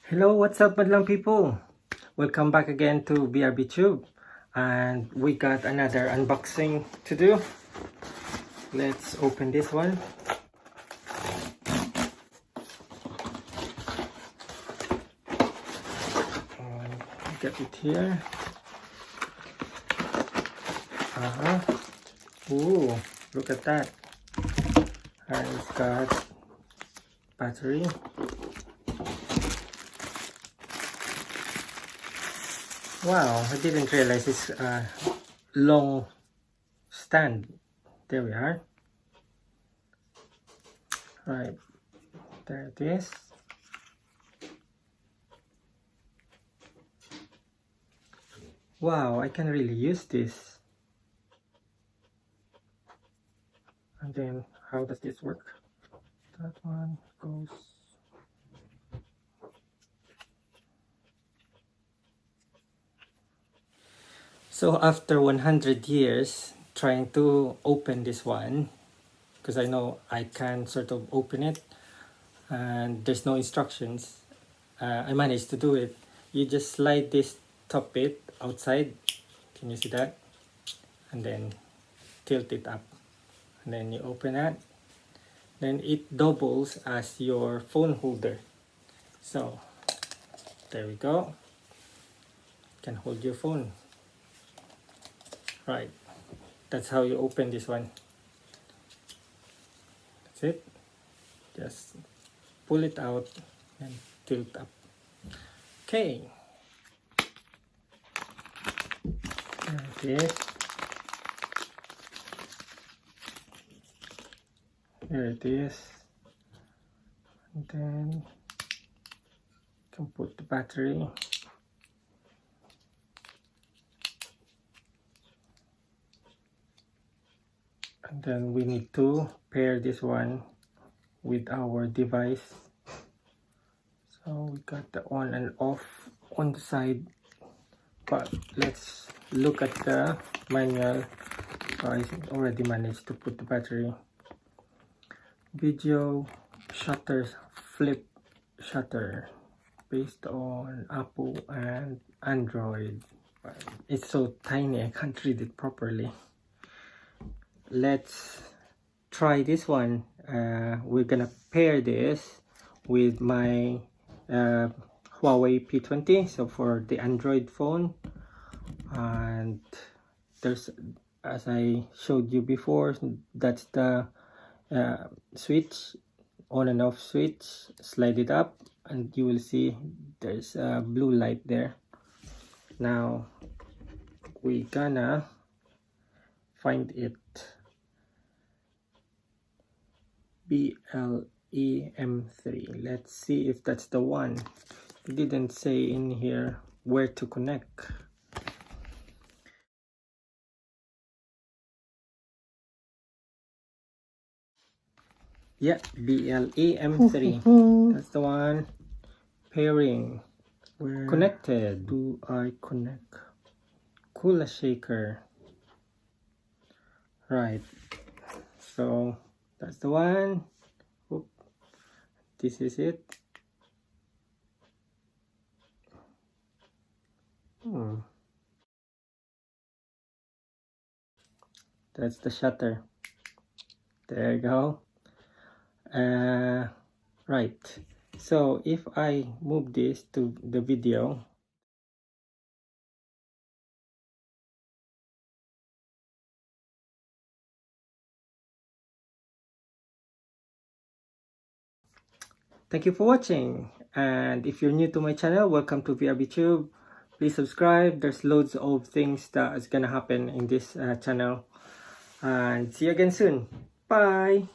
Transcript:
Hello, what's up madlang people? Welcome back again to Clipreviewed, and we got another unboxing to do. Let's open this one. Get it here. Ooh, look at that. And it's got battery. Wow, I didn't realize it's a long stand. There we are. Right, there it is. Wow, I can really use this. And then, how does this work? That one goes. So after 100 years trying to open this one, because I know I can sort of open it and there's no instructions, I managed to do it. You just slide this top bit outside, can you see that? And then tilt it up, and then you open that. Then it doubles as your phone holder. So there we go, you can hold your phone. Right, that's how you open this one. That's it. Just pull it out and tilt up. Okay. There it is. Here it is. And then you can put the battery. And then we need to pair this one with our device. So we got the on and off on the side, but let's look at the manual. So I already managed to put the battery. Video shutters, flip shutter, based on Apple and Android. It's so tiny I can't read it properly. Let's try this one. We're gonna pair this with my Huawei P20, so for the Android phone. And there's, as I showed you before, that's the switch, on and off switch. Slide it up and you will see there's a blue light there. Now we're gonna find it. BLEM3. Let's see if that's the one. It didn't say in here where to connect. Yeah, BLEM3. That's the one. Pairing. Where connected do I connect? Cooler shaker. Right. So that's the one. Oop. This is it. That's the shutter. There you go. Right. So if I move this to the video, thank you for watching, and if you're new to my channel, welcome to Clipreviewed. Please subscribe. There's loads of things that is gonna happen in this channel, and see you again soon. Bye.